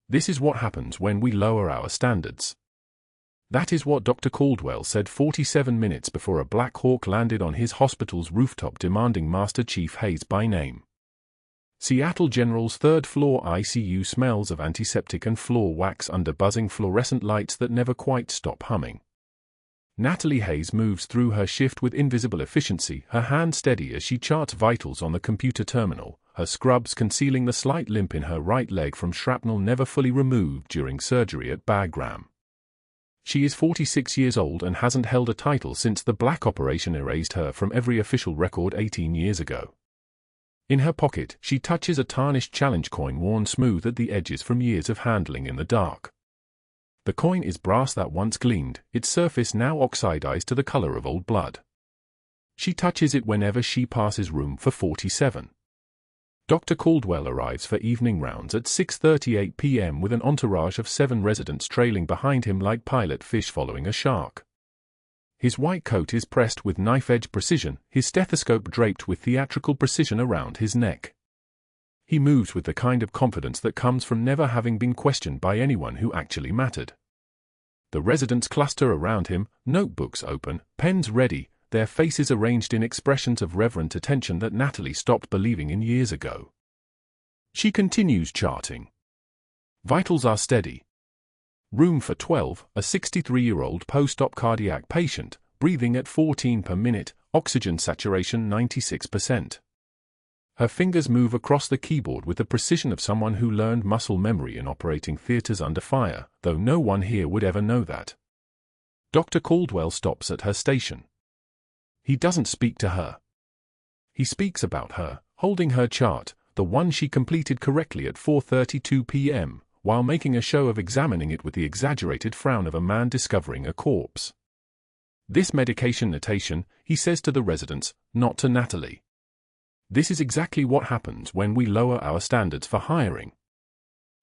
This is what happens when we lower our standards. That is what Dr. Caldwell said 47 minutes before a Black Hawk landed on his hospital's rooftop, demanding Master Chief Hayes by name. Seattle General's third-floor ICU smells of antiseptic and floor wax under buzzing fluorescent lights that never quite stop humming. Natalie Hayes moves through her shift with invisible efficiency, her hand steady as she charts vitals on the computer terminal, her scrubs concealing the slight limp in her right leg from shrapnel never fully removed during surgery at Bagram. She is 46 years old and hasn't held a title since the black operation erased her from every official record 18 years ago. In her pocket, she touches a tarnished challenge coin worn smooth at the edges from years of handling in the dark. The coin is brass that once gleamed, its surface now oxidized to the color of old blood. She touches it whenever she passes room for 47. Dr. Caldwell arrives for evening rounds at 6:38 p.m. with an entourage of 7 residents trailing behind him like pilot fish following a shark. His white coat is pressed with knife-edge precision, his stethoscope draped with theatrical precision around his neck. He moves with the kind of confidence that comes from never having been questioned by anyone who actually mattered. The residents cluster around him, notebooks open, pens ready, their faces arranged in expressions of reverent attention that Natalie stopped believing in years ago. She continues charting. Vitals are steady. Room for 12, a 63-year-old post-op cardiac patient, breathing at 14 per minute, oxygen saturation 96%. Her fingers move across the keyboard with the precision of someone who learned muscle memory in operating theaters under fire, though no one here would ever know that. Dr. Caldwell stops at her station. He doesn't speak to her. He speaks about her, holding her chart, the one she completed correctly at 4:32 p.m., while making a show of examining it with the exaggerated frown of a man discovering a corpse. This medication notation, he says to the residents, not to Natalie. This is exactly what happens when we lower our standards for hiring.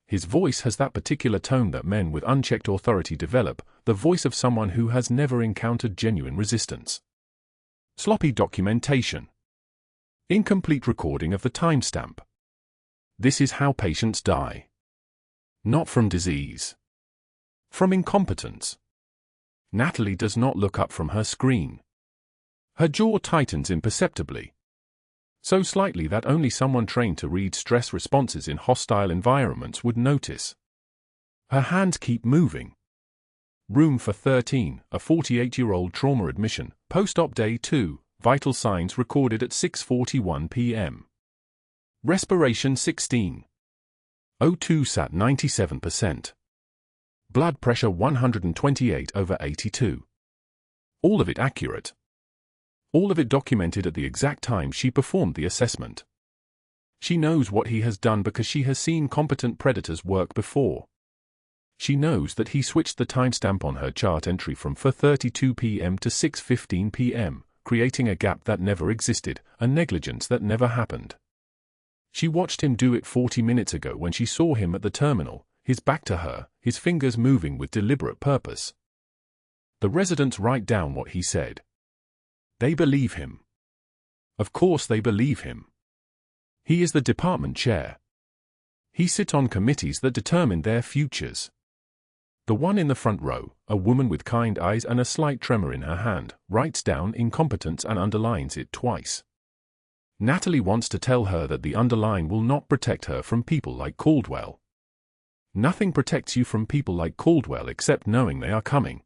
His voice has that particular tone that men with unchecked authority develop, the voice of someone who has never encountered genuine resistance. Sloppy documentation. Incomplete recording of the timestamp. This is how patients die. Not from disease. From incompetence. Natalie does not look up from her screen. Her jaw tightens imperceptibly. So slightly that only someone trained to read stress responses in hostile environments would notice. Her hands keep moving. Room for 13, a 48-year-old trauma admission, post-op day 2, vital signs recorded at 6:41 p.m. Respiration 16. O2 sat 97%. Blood pressure 128/82. All of it accurate. All of it documented at the exact time she performed the assessment. She knows what he has done because she has seen competent predators work before. She knows that he switched the timestamp on her chart entry from 4:32 p.m. to 6:15 p.m., creating a gap that never existed, a negligence that never happened. She watched him do it 40 minutes ago when she saw him at the terminal, his back to her, his fingers moving with deliberate purpose. The residents write down what he said. They believe him. Of course they believe him. He is the department chair. He sits on committees that determine their futures. The one in the front row, a woman with kind eyes and a slight tremor in her hand, writes down incompetence and underlines it twice. Natalie wants to tell her that the underline will not protect her from people like Caldwell. Nothing protects you from people like Caldwell except knowing they are coming.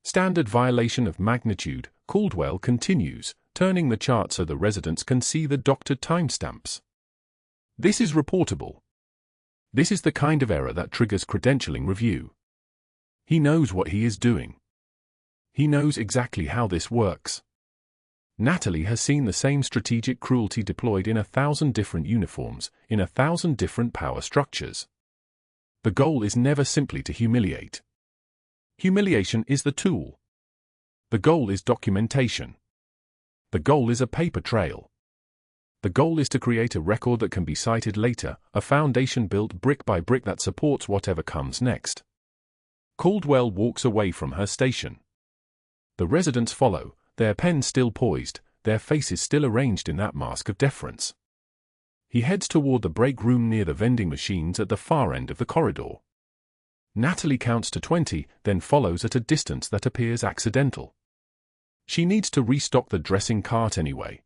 Standard violation of magnitude, Caldwell continues, turning the chart so the residents can see the doctored timestamps. This is reportable. This is the kind of error that triggers credentialing review. He knows what he is doing. He knows exactly how this works. Natalie has seen the same strategic cruelty deployed in 1,000 different uniforms, in 1,000 different power structures. The goal is never simply to humiliate. Humiliation is the tool. The goal is documentation. The goal is a paper trail. The goal is to create a record that can be cited later, a foundation built brick by brick that supports whatever comes next. Caldwell walks away from her station. The residents follow, their pens still poised, their faces still arranged in that mask of deference. He heads toward the break room near the vending machines at the far end of the corridor. Natalie counts to 20, then follows at a distance that appears accidental. She needs to restock the dressing cart anyway.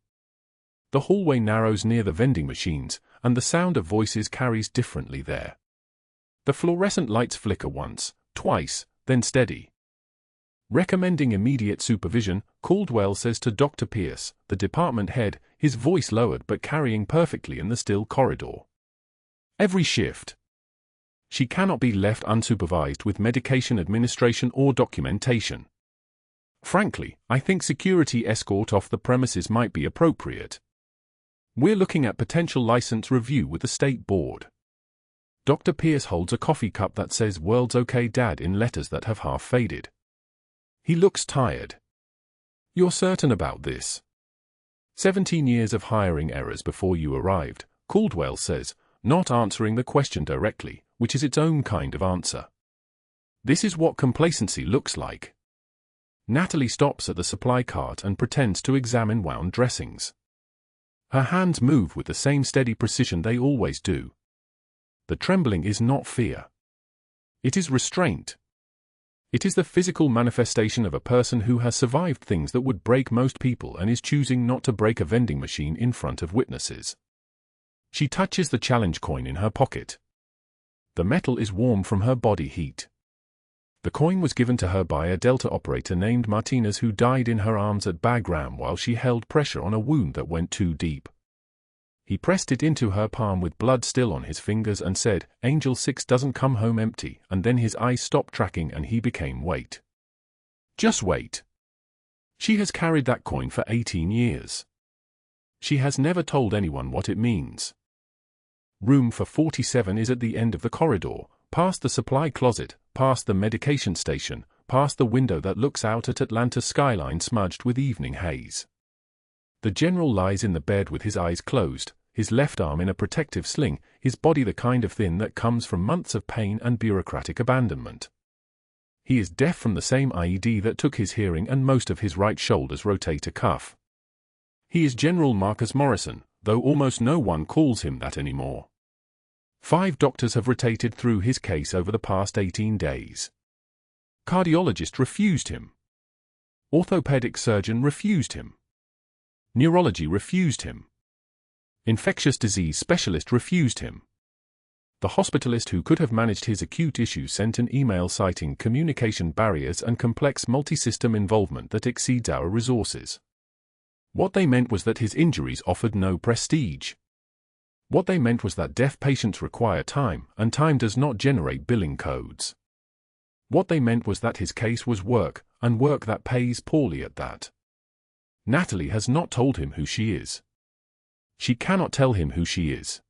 The hallway narrows near the vending machines, and the sound of voices carries differently there. The fluorescent lights flicker once, twice, then steady. Recommending immediate supervision, Caldwell says to Dr. Pierce, the department head, his voice lowered but carrying perfectly in the still corridor. Every shift. She cannot be left unsupervised with medication administration or documentation. Frankly, I think security escort off the premises might be appropriate. We're looking at potential license review with the state board. Dr. Pierce holds a coffee cup that says "World's okay, Dad" in letters that have half faded. He looks tired. You're certain about this? 17 years of hiring errors before you arrived, Caldwell says, not answering the question directly, which is its own kind of answer. This is what complacency looks like. Natalie stops at the supply cart and pretends to examine wound dressings. Her hands move with the same steady precision they always do. The trembling is not fear. It is restraint. It is the physical manifestation of a person who has survived things that would break most people and is choosing not to break a vending machine in front of witnesses. She touches the challenge coin in her pocket. The metal is warm from her body heat. The coin was given to her by a Delta operator named Martinez who died in her arms at Bagram while she held pressure on a wound that went too deep. He pressed it into her palm with blood still on his fingers and said, "Angel 6 doesn't come home empty," and then his eyes stopped tracking and he became wait. Just wait. She has carried that coin for 18 years. She has never told anyone what it means. Room for 47 is at the end of the corridor, past the supply closet, past the medication station, past the window that looks out at Atlanta's skyline smudged with evening haze. The general lies in the bed with his eyes closed, his left arm in a protective sling, his body the kind of thin that comes from months of pain and bureaucratic abandonment. He is deaf from the same IED that took his hearing and most of his right shoulder's rotator cuff. He is General Marcus Morrison, though almost no one calls him that anymore. 5 doctors have rotated through his case over the past 18 days. Cardiologist refused him. Orthopedic surgeon refused him. Neurology refused him. Infectious disease specialist refused him. The hospitalist who could have managed his acute issues sent an email citing communication barriers and complex multi-system involvement that exceeds our resources. What they meant was that his injuries offered no prestige. What they meant was that deaf patients require time, and time does not generate billing codes. What they meant was that his case was work, and work that pays poorly at that. Natalie has not told him who she is. She cannot tell him who she is.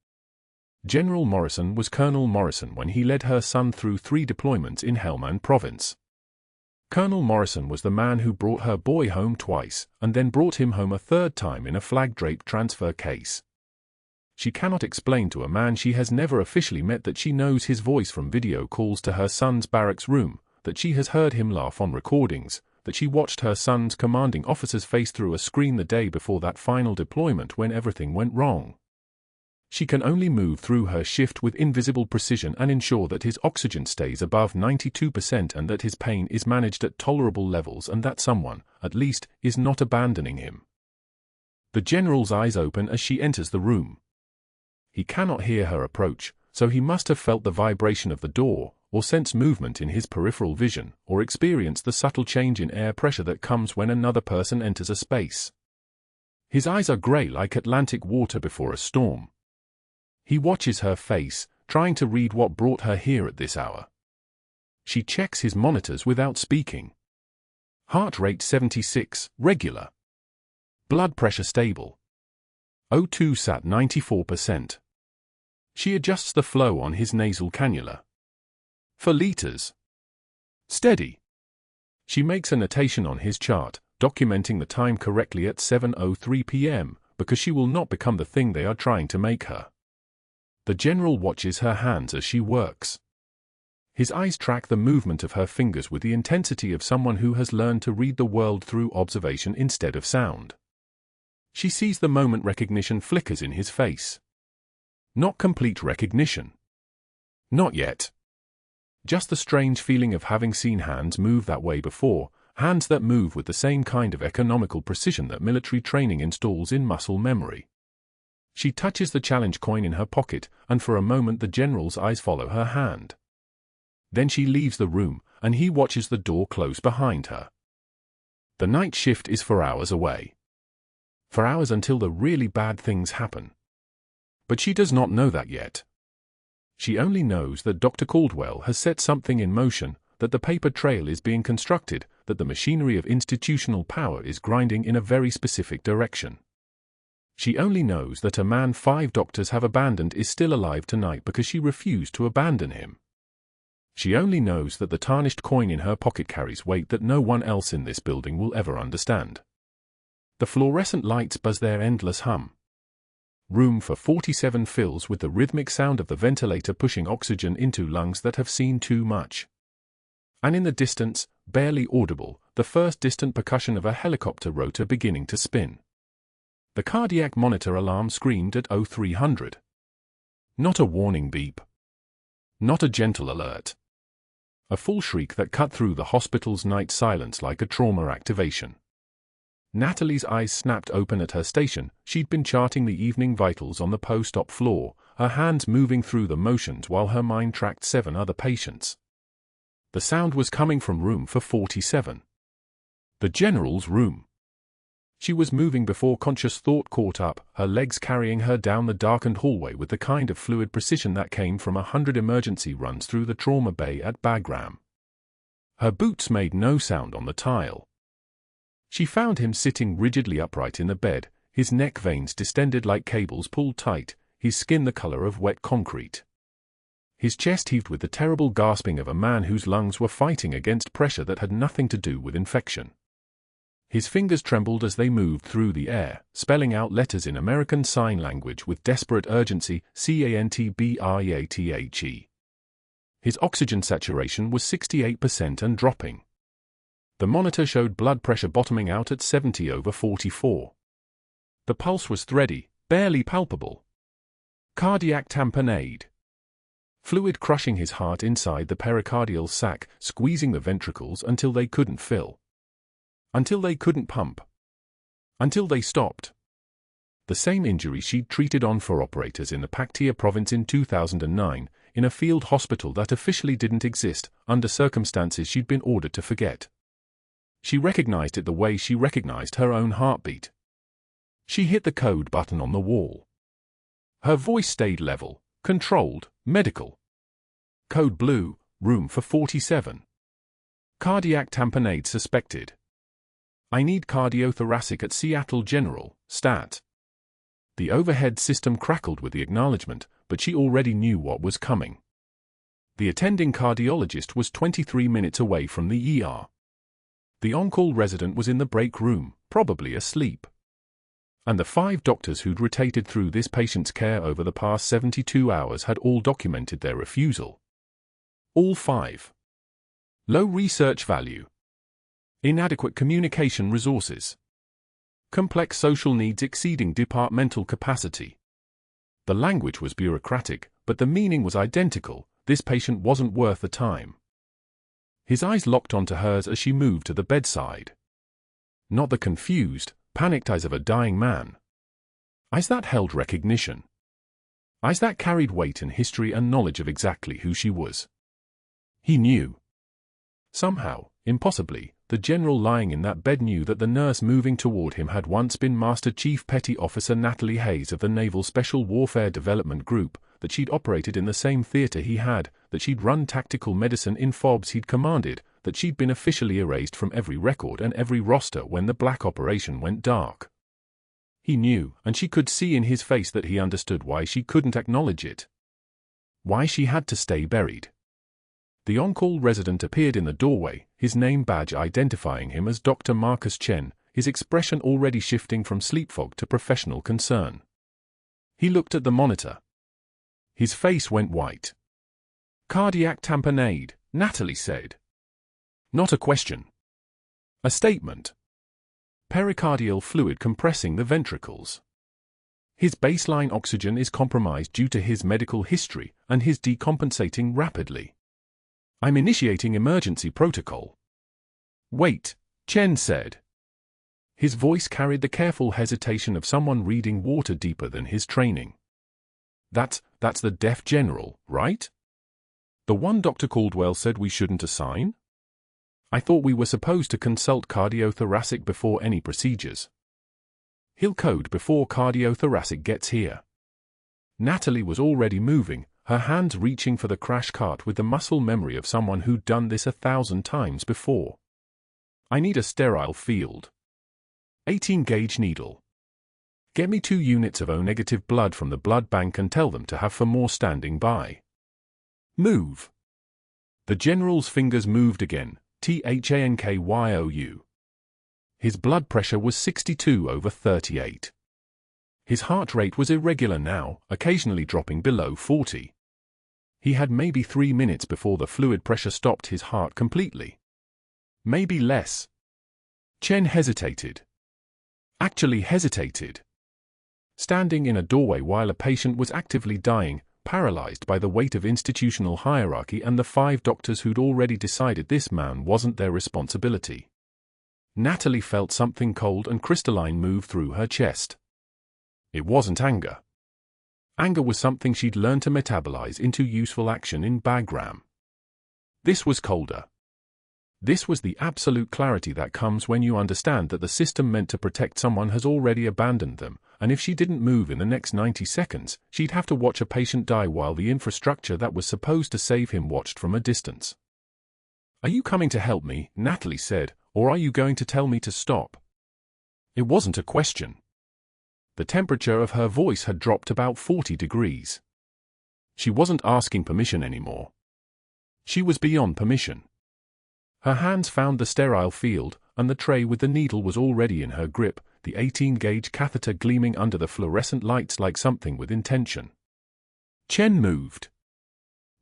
General Morrison was Colonel Morrison when he led her son through 3 deployments in Helmand Province. Colonel Morrison was the man who brought her boy home twice, and then brought him home a 3rd time in a flag-draped transfer case. She cannot explain to a man she has never officially met that she knows his voice from video calls to her son's barracks room, that she has heard him laugh on recordings, that she watched her son's commanding officer's face through a screen the day before that final deployment when everything went wrong. She can only move through her shift with invisible precision and ensure that his oxygen stays above 92% and that his pain is managed at tolerable levels and that someone, at least, is not abandoning him. The general's eyes open as she enters the room. He cannot hear her approach, so he must have felt the vibration of the door, or sense movement in his peripheral vision, or experience the subtle change in air pressure that comes when another person enters a space. His eyes are grey like Atlantic water before a storm. He watches her face, trying to read what brought her here at this hour. She checks his monitors without speaking. Heart rate 76, regular. Blood pressure stable. O2 sat 94%. She adjusts the flow on his nasal cannula. For liters. Steady. She makes a notation on his chart, documenting the time correctly at 7:03 p.m., because she will not become the thing they are trying to make her. The general watches her hands as she works. His eyes track the movement of her fingers with the intensity of someone who has learned to read the world through observation instead of sound. She sees the moment recognition flickers in his face. Not complete recognition. Not yet. Just the strange feeling of having seen hands move that way before, hands that move with the same kind of economical precision that military training installs in muscle memory. She touches the challenge coin in her pocket, and for a moment the general's eyes follow her hand. Then she leaves the room, and he watches the door close behind her. The night shift is for hours away. For hours until the really bad things happen. But she does not know that yet. She only knows that Dr. Caldwell has set something in motion, that the paper trail is being constructed, that the machinery of institutional power is grinding in a very specific direction. She only knows that a man 5 doctors have abandoned is still alive tonight because she refused to abandon him. She only knows that the tarnished coin in her pocket carries weight that no one else in this building will ever understand. The fluorescent lights buzz their endless hum. Room for 47 fills with the rhythmic sound of the ventilator pushing oxygen into lungs that have seen too much. And in the distance, barely audible, the first distant percussion of a helicopter rotor beginning to spin. The cardiac monitor alarm screamed at 0300. Not a warning beep. Not a gentle alert. A full shriek that cut through the hospital's night silence like a trauma activation. Natalie's eyes snapped open at her station. She'd been charting the evening vitals on the post-op floor, her hands moving through the motions while her mind tracked 7 other patients. The sound was coming from room for 47. The general's room. She was moving before conscious thought caught up, her legs carrying her down the darkened hallway with the kind of fluid precision that came from 100 emergency runs through the trauma bay at Bagram. Her boots made no sound on the tile. She found him sitting rigidly upright in the bed, his neck veins distended like cables pulled tight, his skin the color of wet concrete. His chest heaved with the terrible gasping of a man whose lungs were fighting against pressure that had nothing to do with infection. His fingers trembled as they moved through the air, spelling out letters in American Sign Language with desperate urgency, CANTBREATHE. His oxygen saturation was 68% and dropping. The monitor showed blood pressure bottoming out at 70/44. The pulse was thready, barely palpable. Cardiac tamponade. Fluid crushing his heart inside the pericardial sac, squeezing the ventricles until they couldn't fill. Until they couldn't pump. Until they stopped. The same injury she'd treated on for operators in the Paktia province in 2009, in a field hospital that officially didn't exist, under circumstances she'd been ordered to forget. She recognized it the way she recognized her own heartbeat. She hit the code button on the wall. Her voice stayed level, controlled, medical. Code blue, room for 47. Cardiac tamponade suspected. I need cardiothoracic at Seattle General, stat. The overhead system crackled with the acknowledgement, but she already knew what was coming. The attending cardiologist was 23 minutes away from the ER. The on-call resident was in the break room, probably asleep. And the 5 doctors who'd rotated through this patient's care over the past 72 hours had all documented their refusal. All 5. Low research value. Inadequate communication resources. Complex social needs exceeding departmental capacity. The language was bureaucratic, but the meaning was identical. This patient wasn't worth the time. His eyes locked onto hers as she moved to the bedside. Not the confused, panicked eyes of a dying man. Eyes that held recognition. Eyes that carried weight and history and knowledge of exactly who she was. He knew. Somehow, impossibly, the general lying in that bed knew that the nurse moving toward him had once been Master Chief Petty Officer Natalie Hayes of the Naval Special Warfare Development Group, that she'd operated in the same theater he had, that she'd run tactical medicine in FOBs he'd commanded, that she'd been officially erased from every record and every roster when the black operation went dark. He knew, and she could see in his face that he understood why she couldn't acknowledge it. Why she had to stay buried. The on-call resident appeared in the doorway, his name badge identifying him as Dr. Marcus Chen, his expression already shifting from sleep fog to professional concern. He looked at the monitor. His face went white. Cardiac tamponade, Natalie said. Not a question. A statement. Pericardial fluid compressing the ventricles. His baseline oxygen is compromised due to his medical history and his decompensating rapidly. I'm initiating emergency protocol. Wait, Chen said. His voice carried the careful hesitation of someone reading water deeper than his training. That's the deaf general, right? The one Dr. Caldwell said we shouldn't assign? I thought we were supposed to consult cardiothoracic before any procedures. He'll code before cardiothoracic gets here. Natalie was already moving, her hands reaching for the crash cart with the muscle memory of someone who'd done this 1,000 times before. I need a sterile field. 18-gauge needle. Get me 2 units of O-negative blood from the blood bank and tell them to have for more standing by. Move. The general's fingers moved again, THANKYOU. His blood pressure was 62/38. His heart rate was irregular now, occasionally dropping below 40. He had maybe 3 minutes before the fluid pressure stopped his heart completely. Maybe less. Chen hesitated. Actually hesitated. Standing in a doorway while a patient was actively dying, paralyzed by the weight of institutional hierarchy and the 5 doctors who'd already decided this man wasn't their responsibility. Natalie felt something cold and crystalline move through her chest. It wasn't anger. Anger was something she'd learned to metabolize into useful action in Bagram. This was colder. This was the absolute clarity that comes when you understand that the system meant to protect someone has already abandoned them, and if she didn't move in the next 90 seconds, she'd have to watch a patient die while the infrastructure that was supposed to save him watched from a distance. Are you coming to help me, Natalie said, or are you going to tell me to stop? It wasn't a question. The temperature of her voice had dropped about 40 degrees. She wasn't asking permission anymore. She was beyond permission. Her hands found the sterile field, and the tray with the needle was already in her grip, the 18-gauge catheter gleaming under the fluorescent lights like something with intention. Chen moved.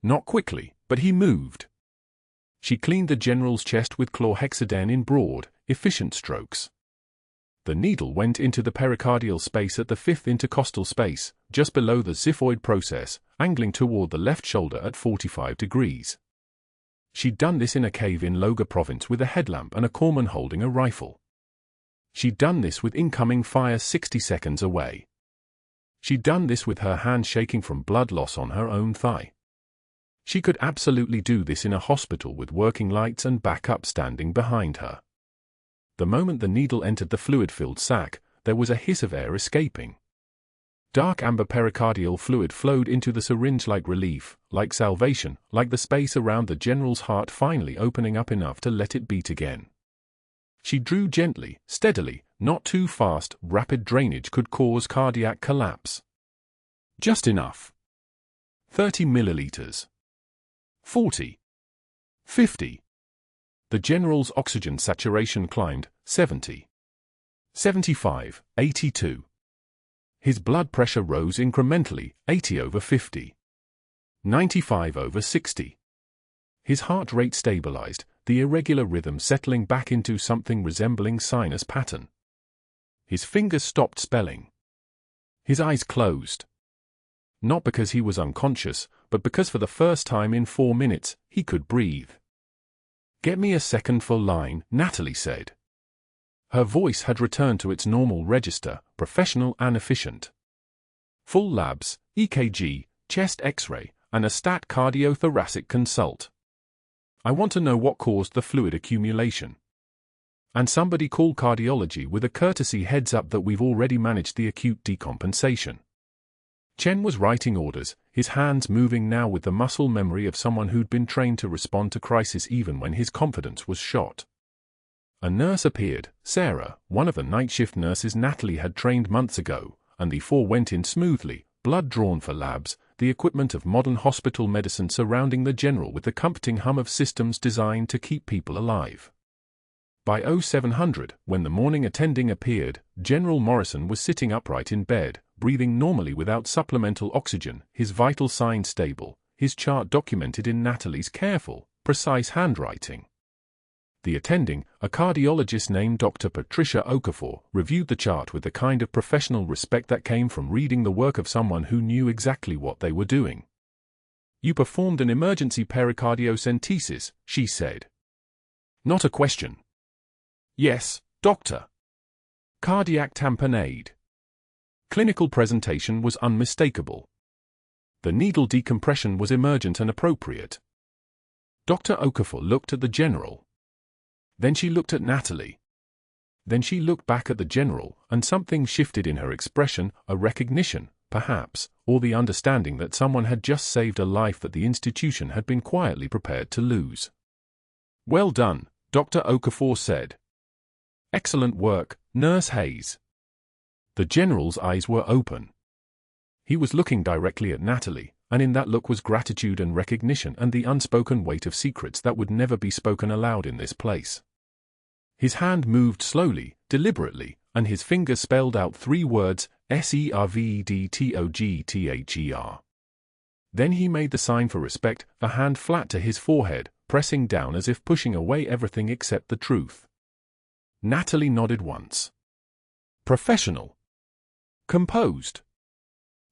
Not quickly, but he moved. She cleaned the general's chest with chlorhexidine in broad, efficient strokes. The needle went into the pericardial space at the 5th intercostal space, just below the xiphoid process, angling toward the left shoulder at 45 degrees. She'd done this in a cave in Loga province with a headlamp and a corpsman holding a rifle. She'd done this with incoming fire 60 seconds away. She'd done this with her hand shaking from blood loss on her own thigh. She could absolutely do this in a hospital with working lights and backup standing behind her. The moment the needle entered the fluid-filled sac, there was a hiss of air escaping. Dark amber pericardial fluid flowed into the syringe like relief, like salvation, like the space around the general's heart finally opening up enough to let it beat again. She drew gently, steadily, not too fast. Rapid drainage could cause cardiac collapse. Just enough. 30 milliliters. 40. 50. The general's oxygen saturation climbed, 70. 75, 82. His blood pressure rose incrementally, 80/50. 95/60. His heart rate stabilized, the irregular rhythm settling back into something resembling sinus pattern. His fingers stopped spelling. His eyes closed. Not because he was unconscious, but because for the first time in 4 minutes, he could breathe. Get me a second full line, Natalie said. Her voice had returned to its normal register, professional and efficient. Full labs, EKG, chest X-ray, and a stat cardiothoracic consult. I want to know what caused the fluid accumulation. And somebody call cardiology with a courtesy heads up that we've already managed the acute decompensation. Chen was writing orders, his hands moving now with the muscle memory of someone who'd been trained to respond to crisis even when his confidence was shot. A nurse appeared, Sarah, one of the night shift nurses Natalie had trained months ago, and the 4 went in smoothly, blood drawn for labs, the equipment of modern hospital medicine surrounding the general with the comforting hum of systems designed to keep people alive. By 0700, when the morning attending appeared, General Morrison was sitting upright in bed, breathing normally without supplemental oxygen, his vital signs stable, his chart documented in Natalie's careful, precise handwriting. The attending, a cardiologist named Dr. Patricia Okafor, reviewed the chart with the kind of professional respect that came from reading the work of someone who knew exactly what they were doing. "You performed an emergency pericardiocentesis," she said. "Not a question." "Yes, doctor." Cardiac tamponade. Clinical presentation was unmistakable. The needle decompression was emergent and appropriate. Dr. Okafor looked at the general. Then she looked at Natalie. Then she looked back at the general, and something shifted in her expression, a recognition, perhaps, or the understanding that someone had just saved a life that the institution had been quietly prepared to lose. "Well done," Dr. Okafor said. "Excellent work, Nurse Hayes." The general's eyes were open. He was looking directly at Natalie, and in that look was gratitude and recognition and the unspoken weight of secrets that would never be spoken aloud in this place. His hand moved slowly, deliberately, and his fingers spelled out 3 words, SERVEDTOGTHER. Then he made the sign for respect, a hand flat to his forehead, pressing down as if pushing away everything except the truth. Natalie nodded once. Professional. Composed.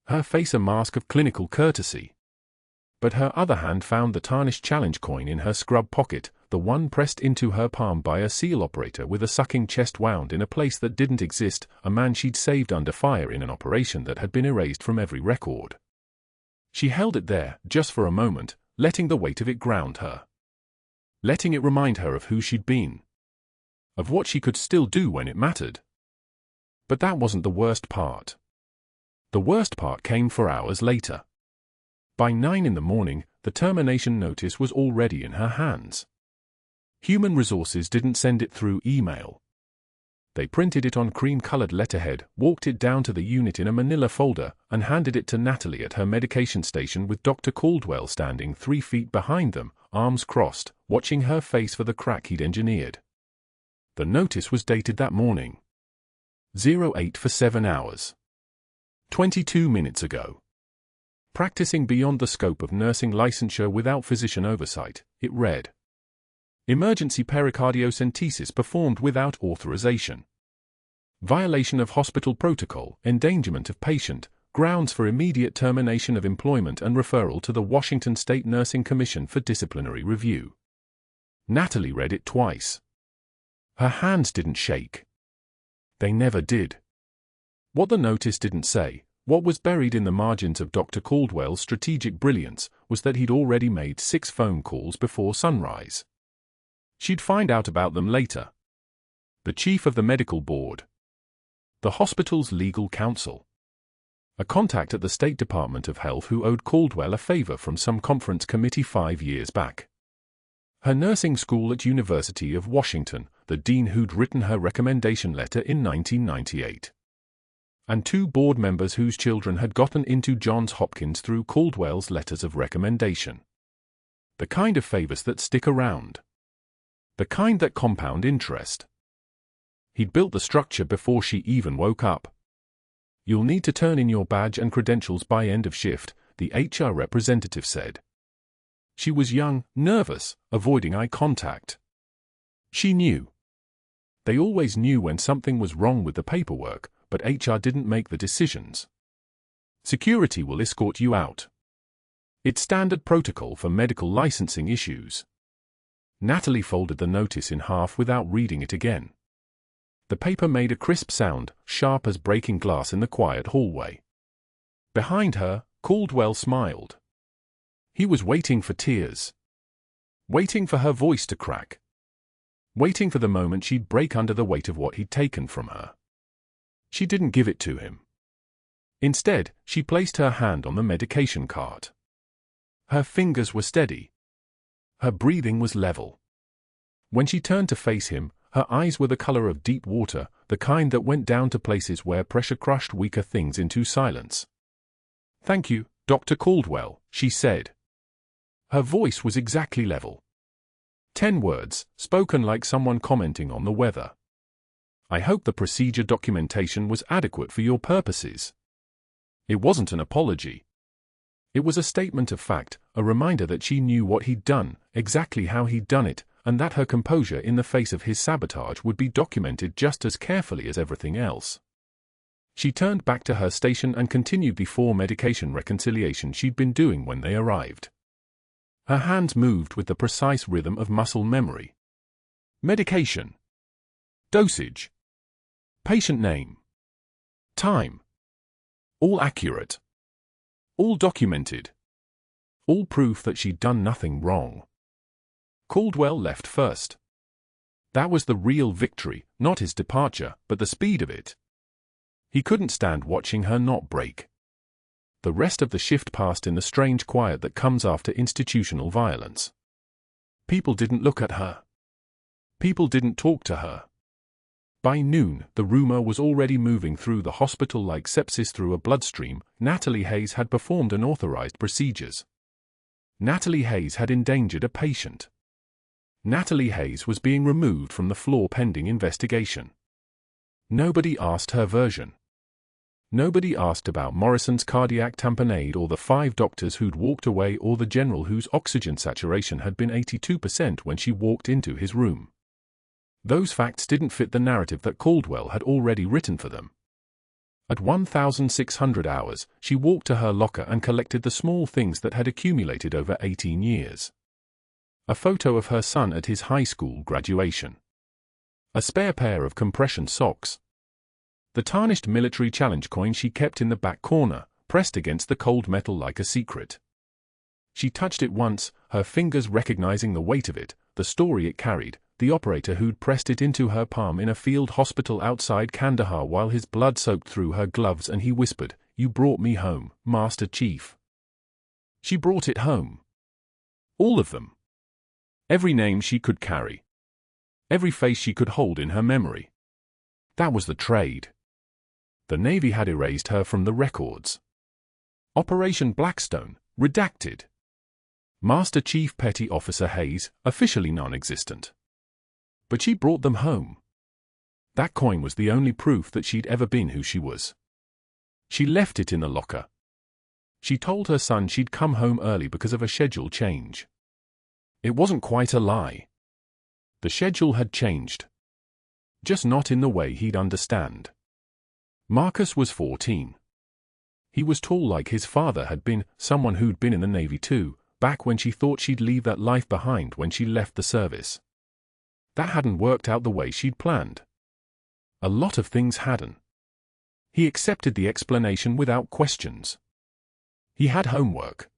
Her face a mask of clinical courtesy. But her other hand found the tarnished challenge coin in her scrub pocket, the one pressed into her palm by a SEAL operator with a sucking chest wound in a place that didn't exist, a man she'd saved under fire in an operation that had been erased from every record. She held it there, just for a moment, letting the weight of it ground her. Letting it remind her of who she'd been. Of what she could still do when it mattered. But that wasn't the worst part. The worst part came 4 hours later. By 9 in the morning, the termination notice was already in her hands. Human Resources didn't send it through email. They printed it on cream-colored letterhead, walked it down to the unit in a manila folder, and handed it to Natalie at her medication station with Dr. Caldwell standing 3 feet behind them, arms crossed, watching her face for the crack he'd engineered. The notice was dated that morning. 08 for 7 hours. 22 minutes ago. Practicing beyond the scope of nursing licensure without physician oversight, it read. Emergency pericardiocentesis performed without authorization. Violation of hospital protocol, endangerment of patient, grounds for immediate termination of employment and referral to the Washington State Nursing Commission for disciplinary review. Natalie read it twice. Her hands didn't shake. They never did. What the notice didn't say, what was buried in the margins of Dr. Caldwell's strategic brilliance, was that he'd already made 6 phone calls before sunrise. She'd find out about them later. The chief of the medical board. The hospital's legal counsel. A contact at the State Department of Health who owed Caldwell a favor from some conference committee 5 years back. Her nursing school at University of Washington, the dean who'd written her recommendation letter in 1998. And 2 board members whose children had gotten into Johns Hopkins through Caldwell's letters of recommendation. The kind of favors that stick around. The kind that compound interest. He'd built the structure before she even woke up. "You'll need to turn in your badge and credentials by end of shift," the HR representative said. She was young, nervous, avoiding eye contact. She knew. They always knew when something was wrong with the paperwork, but HR didn't make the decisions. Security will escort you out. It's standard protocol for medical licensing issues. Natalie folded the notice in half without reading it again. The paper made a crisp sound, sharp as breaking glass in the quiet hallway. Behind her, Caldwell smiled. He was waiting for tears. Waiting for her voice to crack. Waiting for the moment she'd break under the weight of what he'd taken from her. She didn't give it to him. Instead, she placed her hand on the medication cart. Her fingers were steady. Her breathing was level. When she turned to face him, her eyes were the color of deep water, the kind that went down to places where pressure crushed weaker things into silence. "Thank you, Dr. Caldwell," she said. Her voice was exactly level. 10 words, spoken like someone commenting on the weather. "I hope the procedure documentation was adequate for your purposes." It wasn't an apology. It was a statement of fact, a reminder that she knew what he'd done, exactly how he'd done it, and that her composure in the face of his sabotage would be documented just as carefully as everything else. She turned back to her station and continued the 4-medication reconciliation she'd been doing when they arrived. Her hands moved with the precise rhythm of muscle memory. Medication. Dosage. Patient name. Time. All accurate. All documented. All proof that she'd done nothing wrong. Caldwell left first. That was the real victory, not his departure, but the speed of it. He couldn't stand watching her not break. The rest of the shift passed in the strange quiet that comes after institutional violence. People didn't look at her. People didn't talk to her. By noon, the rumor was already moving through the hospital like sepsis through a bloodstream. Natalie Hayes had performed unauthorized procedures. Natalie Hayes had endangered a patient. Natalie Hayes was being removed from the floor pending investigation. Nobody asked her version. Nobody asked about Morrison's cardiac tamponade or the 5 doctors who'd walked away or the general whose oxygen saturation had been 82% when she walked into his room. Those facts didn't fit the narrative that Caldwell had already written for them. At 1,600 hours, she walked to her locker and collected the small things that had accumulated over 18 years. A photo of her son at his high school graduation. A spare pair of compression socks. The tarnished military challenge coin she kept in the back corner, pressed against the cold metal like a secret. She touched it once, her fingers recognizing the weight of it, the story it carried, the operator who'd pressed it into her palm in a field hospital outside Kandahar while his blood soaked through her gloves, and he whispered, "You brought me home, Master Chief." She brought it home. All of them. Every name she could carry. Every face she could hold in her memory. That was the trade. The Navy had erased her from the records. Operation Blackstone, redacted. Master Chief Petty Officer Hayes, officially non-existent. But she brought them home. That coin was the only proof that she'd ever been who she was. She left it in the locker. She told her son she'd come home early because of a schedule change. It wasn't quite a lie. The schedule had changed. Just not in the way he'd understand. Marcus was 14. He was tall like his father had been, someone who'd been in the Navy too, back when she thought she'd leave that life behind when she left the service. That hadn't worked out the way she'd planned. A lot of things hadn't. He accepted the explanation without questions. He had homework.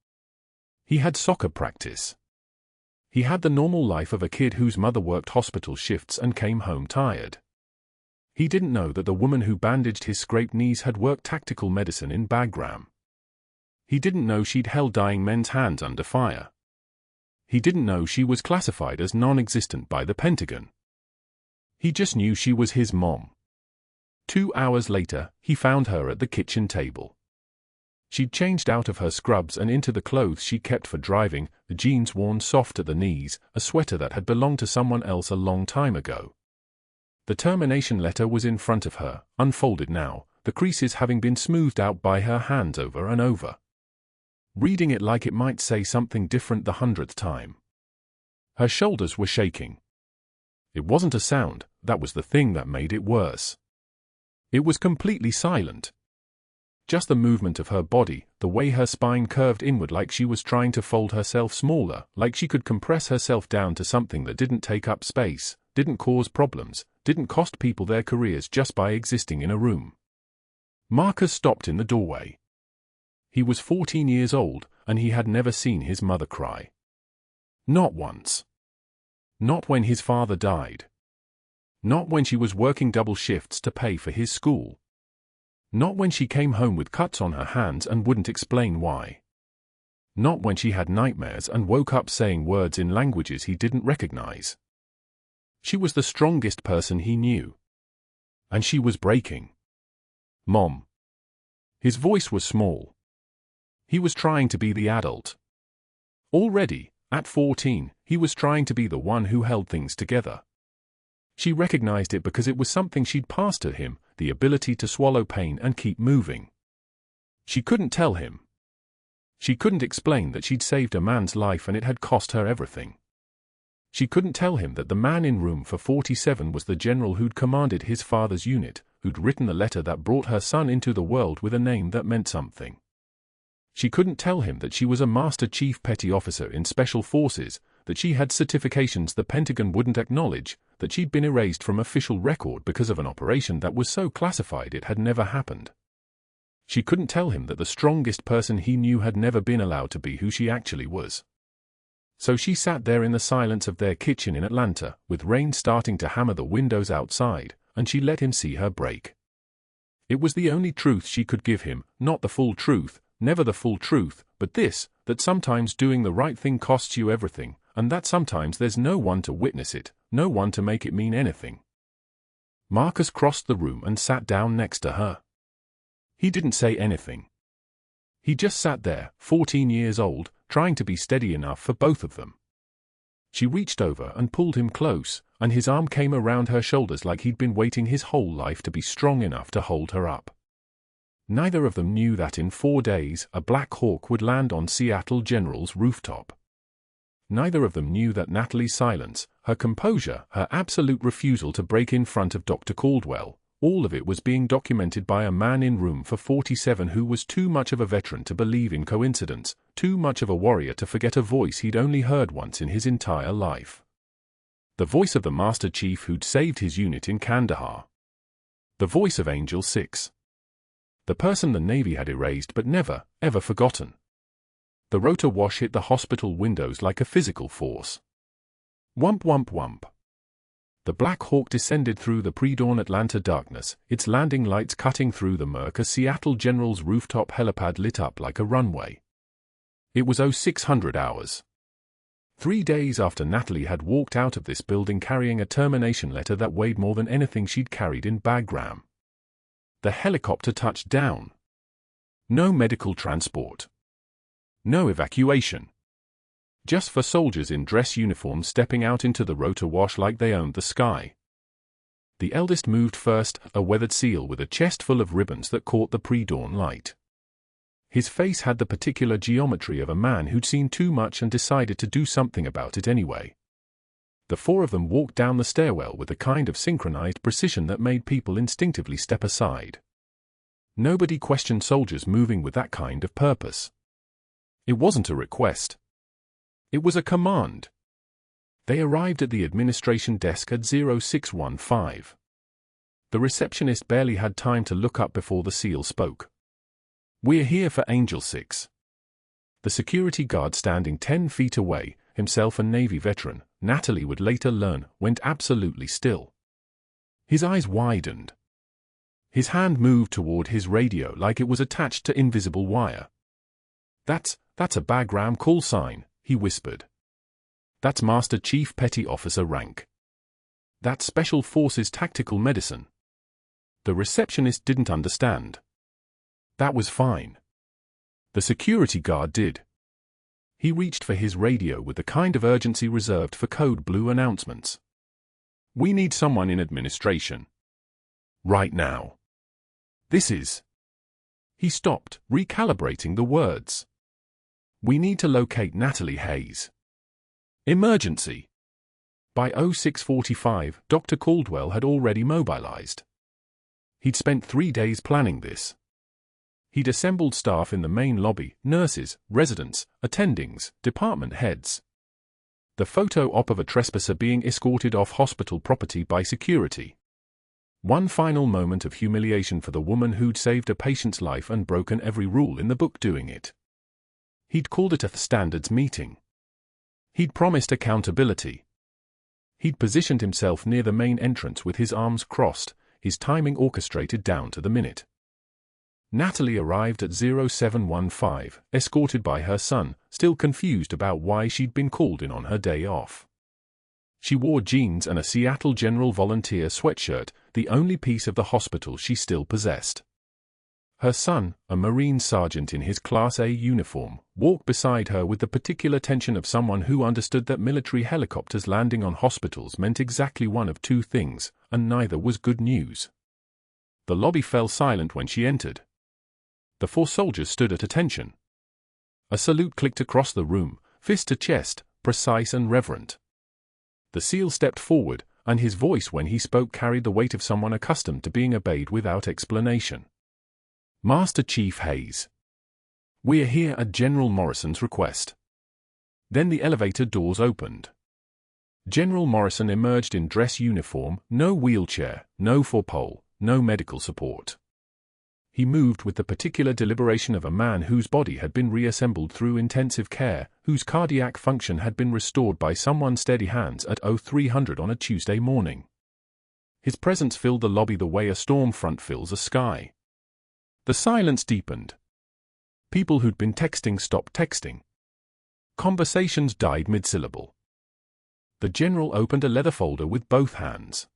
He had soccer practice. He had the normal life of a kid whose mother worked hospital shifts and came home tired. He didn't know that the woman who bandaged his scraped knees had worked tactical medicine in Bagram. He didn't know she'd held dying men's hands under fire. He didn't know she was classified as non-existent by the Pentagon. He just knew she was his mom. 2 hours later, he found her at the kitchen table. She'd changed out of her scrubs and into the clothes she kept for driving, the jeans worn soft at the knees, a sweater that had belonged to someone else a long time ago. The termination letter was in front of her, unfolded now, the creases having been smoothed out by her hands over and over. Reading it like it might say something different the 100th time. Her shoulders were shaking. It wasn't a sound, that was the thing that made it worse. It was completely silent. Just the movement of her body, the way her spine curved inward like she was trying to fold herself smaller, like she could compress herself down to something that didn't take up space, didn't cause problems, didn't cost people their careers just by existing in a room. Marcus stopped in the doorway. He was 14 years old, and he had never seen his mother cry. Not once. Not when his father died. Not when she was working double shifts to pay for his school. Not when she came home with cuts on her hands and wouldn't explain why. Not when she had nightmares and woke up saying words in languages he didn't recognize. She was the strongest person he knew. And she was breaking. Mom. His voice was small. He was trying to be the adult. Already, at 14, he was trying to be the one who held things together. She recognized it because it was something she'd passed to him, the ability to swallow pain and keep moving. She couldn't tell him. She couldn't explain that she'd saved a man's life and it had cost her everything. She couldn't tell him that the man in room for 47 was the general who'd commanded his father's unit, who'd written the letter that brought her son into the world with a name that meant something. She couldn't tell him that she was a Master Chief Petty Officer in Special Forces, that she had certifications the Pentagon wouldn't acknowledge, that she'd been erased from official record because of an operation that was so classified it had never happened. She couldn't tell him that the strongest person he knew had never been allowed to be who she actually was. So she sat there in the silence of their kitchen in Atlanta, with rain starting to hammer the windows outside, and she let him see her break. It was the only truth she could give him, not the full truth, never the full truth, but this, that sometimes doing the right thing costs you everything, and that sometimes there's no one to witness it, no one to make it mean anything. Marcus crossed the room and sat down next to her. He didn't say anything. He just sat there, 14 years old, trying to be steady enough for both of them. She reached over and pulled him close, and his arm came around her shoulders like he'd been waiting his whole life to be strong enough to hold her up. Neither of them knew that in 4 days a Black Hawk would land on Seattle General's rooftop. Neither of them knew that Natalie's silence, her composure, her absolute refusal to break in front of Dr. Caldwell, all of it was being documented by a man in room for 47 who was too much of a veteran to believe in coincidence, too much of a warrior to forget a voice he'd only heard once in his entire life. The voice of the Master Chief who'd saved his unit in Kandahar. The voice of Angel 6. The person the Navy had erased but never, ever forgotten. The rotor wash hit the hospital windows like a physical force. Whump whump whump. The Black Hawk descended through the pre-dawn Atlanta darkness, its landing lights cutting through the murk as Seattle General's rooftop helipad lit up like a runway. It was 0600 hours. 3 days after Natalie had walked out of this building carrying a termination letter that weighed more than anything she'd carried in Bagram. The helicopter touched down. No medical transport. No evacuation. Just for soldiers in dress uniforms stepping out into the rotor wash like they owned the sky. The eldest moved first, a weathered seal with a chest full of ribbons that caught the pre-dawn light. His face had the particular geometry of a man who'd seen too much and decided to do something about it anyway. The 4 of them walked down the stairwell with a kind of synchronized precision that made people instinctively step aside. Nobody questioned soldiers moving with that kind of purpose. It wasn't a request. It was a command. They arrived at the administration desk at 0615. The receptionist barely had time to look up before the seal spoke. "We're here for Angel 6. The security guard standing 10 feet away, himself a Navy veteran, Natalie would later learn, went absolutely still. His eyes widened. His hand moved toward his radio like it was attached to invisible wire. That's a Bagram call sign," he whispered. "That's Master Chief Petty Officer rank. That's Special Forces tactical medicine." The receptionist didn't understand. That was fine. The security guard did. He reached for his radio with the kind of urgency reserved for code blue announcements. "We need someone in administration. Right now. This is..." He stopped, recalibrating the words. "We need to locate Natalie Hayes. Emergency." By 0645, Dr. Caldwell had already mobilized. He'd spent 3 days planning this. He'd assembled staff in the main lobby, nurses, residents, attendings, department heads. The photo op of a trespasser being escorted off hospital property by security. One final moment of humiliation for the woman who'd saved a patient's life and broken every rule in the book doing it. He'd called it a standards meeting. He'd promised accountability. He'd positioned himself near the main entrance with his arms crossed, his timing orchestrated down to the minute. Natalie arrived at 0715, escorted by her son, still confused about why she'd been called in on her day off. She wore jeans and a Seattle General volunteer sweatshirt, the only piece of the hospital she still possessed. Her son, a Marine sergeant in his Class A uniform, walked beside her with the particular tension of someone who understood that military helicopters landing on hospitals meant exactly one of 2 things, and neither was good news. The lobby fell silent when she entered. The 4 soldiers stood at attention. A salute clicked across the room, fist to chest, precise and reverent. The SEAL stepped forward, and his voice when he spoke carried the weight of someone accustomed to being obeyed without explanation. "Master Chief Hayes. We're here at General Morrison's request." Then the elevator doors opened. General Morrison emerged in dress uniform, no wheelchair, no four-pole, no medical support. He moved with the particular deliberation of a man whose body had been reassembled through intensive care, whose cardiac function had been restored by someone's steady hands at 0300 on a Tuesday morning. His presence filled the lobby the way a storm front fills a sky. The silence deepened. People who'd been texting stopped texting. Conversations died mid-syllable. The general opened a leather folder with both hands.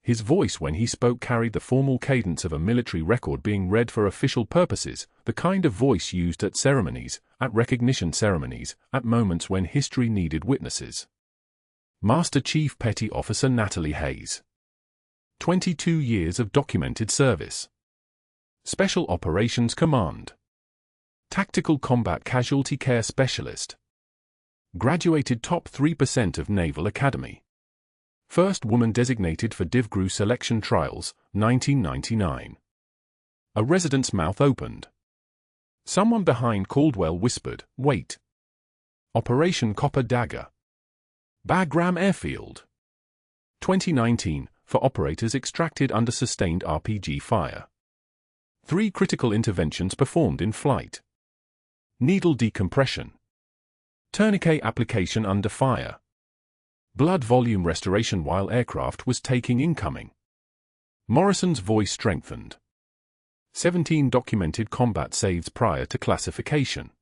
His voice when he spoke carried the formal cadence of a military record being read for official purposes, the kind of voice used at ceremonies, at recognition ceremonies, at moments when history needed witnesses. Master Chief Petty Officer Natalie Hayes. 22 years of documented service. Special Operations Command. Tactical Combat Casualty Care Specialist. Graduated top 3% of Naval Academy. First woman designated for DivGru selection trials, 1999. A resident's mouth opened. Someone behind Caldwell whispered, "Wait." Operation Copper Dagger. Bagram Airfield. 2019, for operators extracted under sustained RPG fire. 3 critical interventions performed in flight. Needle decompression. Tourniquet application under fire. Blood volume restoration while aircraft was taking incoming. Morrison's voice strengthened. 17 documented combat saves prior to classification.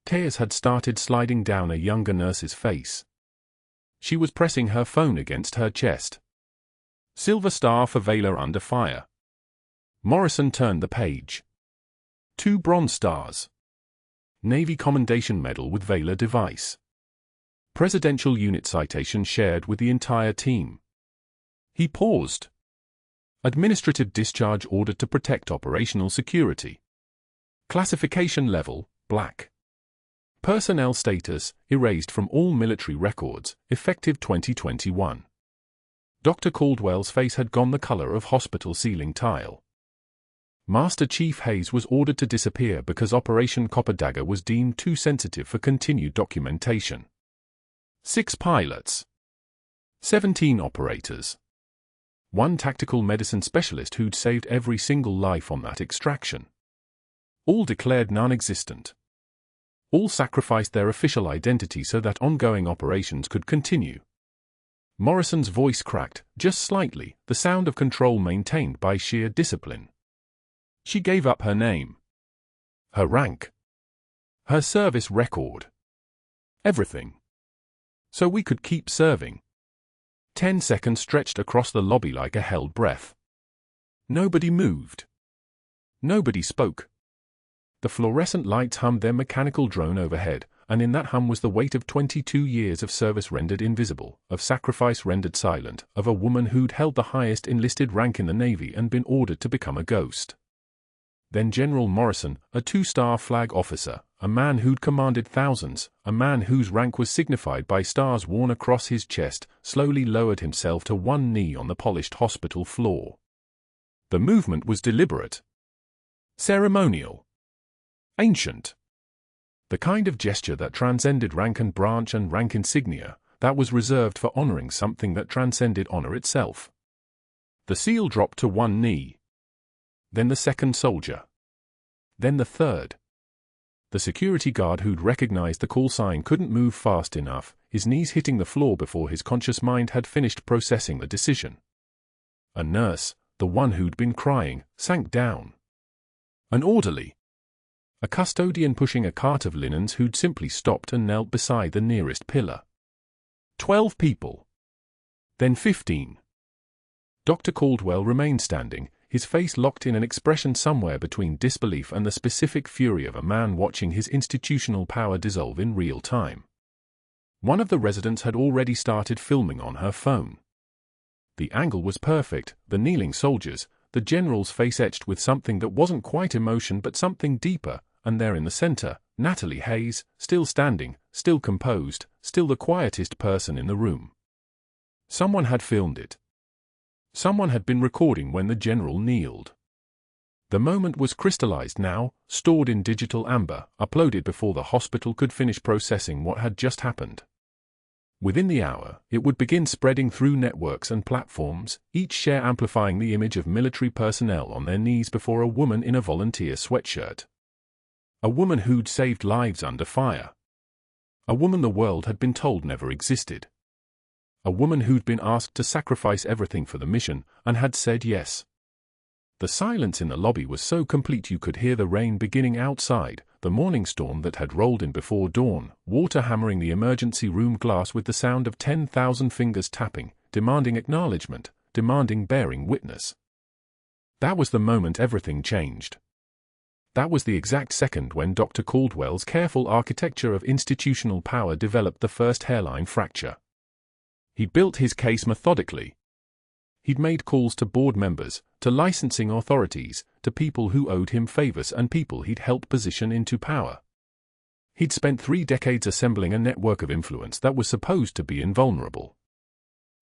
Tears had started sliding down a younger nurse's face. She was pressing her phone against her chest. Silver Star for Valor under fire. Morrison turned the page. 2 Bronze Stars. Navy Commendation Medal with Valor device. Presidential Unit citation shared with the entire team. He paused. Administrative discharge ordered to protect operational security. Classification level, black. Personnel status, erased from all military records, effective 2021. Dr. Caldwell's face had gone the color of hospital ceiling tile. Master Chief Hayes was ordered to disappear because Operation Copper Dagger was deemed too sensitive for continued documentation. 6 pilots. 17 operators. 1 tactical medicine specialist who'd saved every single life on that extraction. All declared non-existent. All sacrificed their official identity so that ongoing operations could continue. Morrison's voice cracked, just slightly, the sound of control maintained by sheer discipline. She gave up her name. Her rank. Her service record. Everything. So we could keep serving. 10 seconds stretched across the lobby like a held breath. Nobody moved. Nobody spoke. The fluorescent lights hummed their mechanical drone overhead, and in that hum was the weight of 22 years of service rendered invisible, of sacrifice rendered silent, of a woman who'd held the highest enlisted rank in the Navy and been ordered to become a ghost. Then General Morrison, a 2-star flag officer, a man who'd commanded thousands, a man whose rank was signified by stars worn across his chest, slowly lowered himself to one knee on the polished hospital floor. The movement was deliberate. Ceremonial. Ancient. The kind of gesture that transcended rank and branch and rank insignia, that was reserved for honoring something that transcended honor itself. The SEAL dropped to one knee. Then the second soldier. Then the third. The security guard who'd recognized the call sign couldn't move fast enough, his knees hitting the floor before his conscious mind had finished processing the decision. A nurse, the one who'd been crying, sank down. An orderly. A custodian pushing a cart of linens who'd simply stopped and knelt beside the nearest pillar. 12 people. Then 15. Dr. Caldwell remained standing, his face locked in an expression somewhere between disbelief and the specific fury of a man watching his institutional power dissolve in real time. One of the residents had already started filming on her phone. The angle was perfect, the kneeling soldiers, the general's face etched with something that wasn't quite emotion but something deeper, and there in the center, Natalie Hayes, still standing, still composed, still the quietest person in the room. Someone had filmed it. Someone had been recording when the general kneeled. The moment was crystallized now, stored in digital amber, uploaded before the hospital could finish processing what had just happened. Within the hour, it would begin spreading through networks and platforms, each share amplifying the image of military personnel on their knees before a woman in a volunteer sweatshirt. A woman who'd saved lives under fire. A woman the world had been told never existed. A woman who'd been asked to sacrifice everything for the mission, and had said yes. The silence in the lobby was so complete you could hear the rain beginning outside, the morning storm that had rolled in before dawn, water hammering the emergency room glass with the sound of 10,000 fingers tapping, demanding acknowledgement, demanding bearing witness. That was the moment everything changed. That was the exact second when Dr. Caldwell's careful architecture of institutional power developed the first hairline fracture. He'd built his case methodically. He'd made calls to board members, to licensing authorities, to people who owed him favors and people he'd helped position into power. He'd spent 3 decades assembling a network of influence that was supposed to be invulnerable.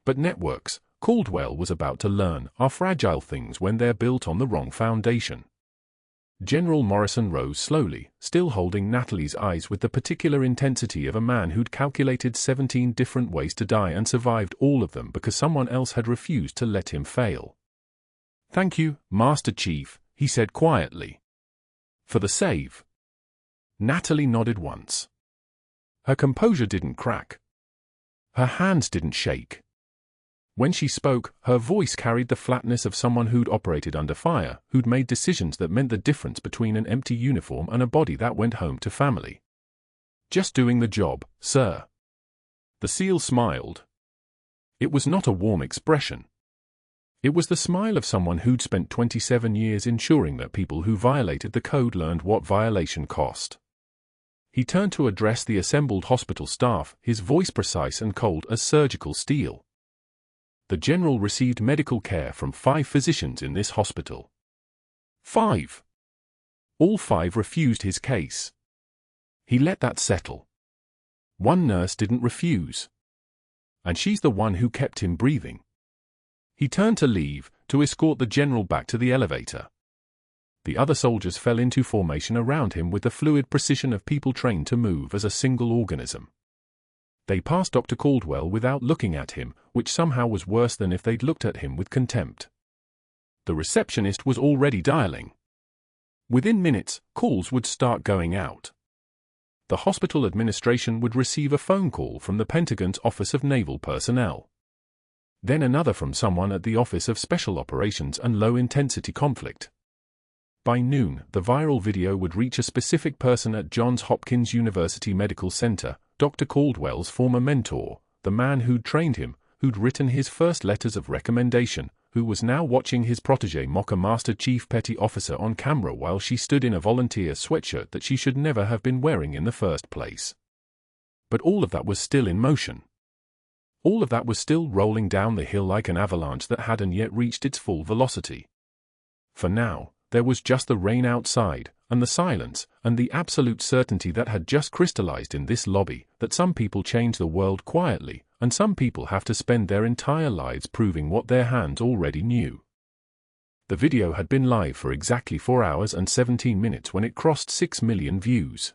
But networks, Caldwell was about to learn, are fragile things when they're built on the wrong foundation. General Morrison rose slowly, still holding Natalie's eyes with the particular intensity of a man who'd calculated 17 different ways to die and survived all of them because someone else had refused to let him fail. "Thank you, Master Chief," he said quietly. "For the save." Natalie nodded once. Her composure didn't crack. Her hands didn't shake. When she spoke, her voice carried the flatness of someone who'd operated under fire, who'd made decisions that meant the difference between an empty uniform and a body that went home to family. "Just doing the job, sir." The SEAL smiled. It was not a warm expression. It was the smile of someone who'd spent 27 years ensuring that people who violated the code learned what violation cost. He turned to address the assembled hospital staff, his voice precise and cold as surgical steel. The general received medical care from 5 physicians in this hospital. 5. All 5 refused his case. He let that settle. One nurse didn't refuse. And she's the one who kept him breathing. He turned to leave, to escort the general back to the elevator. The other soldiers fell into formation around him with the fluid precision of people trained to move as a single organism. They passed Dr. Caldwell without looking at him, which somehow was worse than if they'd looked at him with contempt. The receptionist was already dialing. Within minutes, calls would start going out. The hospital administration would receive a phone call from the Pentagon's Office of Naval Personnel. Then another from someone at the Office of Special Operations and Low-Intensity Conflict. By noon, the viral video would reach a specific person at Johns Hopkins University Medical Center, Dr. Caldwell's former mentor, the man who'd trained him, who'd written his first letters of recommendation, who was now watching his protégé mock a Master Chief Petty Officer on camera while she stood in a volunteer sweatshirt that she should never have been wearing in the first place. But all of that was still in motion. All of that was still rolling down the hill like an avalanche that hadn't yet reached its full velocity. For now, there was just the rain outside, and the silence, and the absolute certainty that had just crystallized in this lobby, that some people change the world quietly, and some people have to spend their entire lives proving what their hands already knew. The video had been live for exactly 4 hours and 17 minutes when it crossed 6 million views.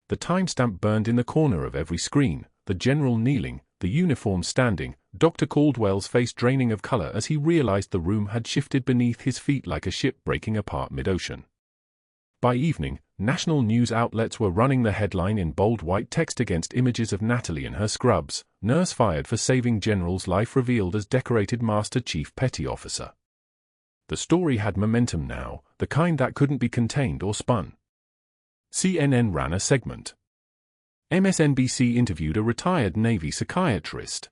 The timestamp burned in the corner of every screen, the general kneeling, the uniform standing, Dr. Caldwell's face draining of color as he realized the room had shifted beneath his feet like a ship breaking apart mid-ocean. By evening, national news outlets were running the headline in bold white text against images of Natalie in her scrubs, nurse fired for saving general's life revealed as decorated Master Chief Petty Officer. The story had momentum now, the kind that couldn't be contained or spun. CNN ran a segment. MSNBC interviewed a retired Navy psychiatrist.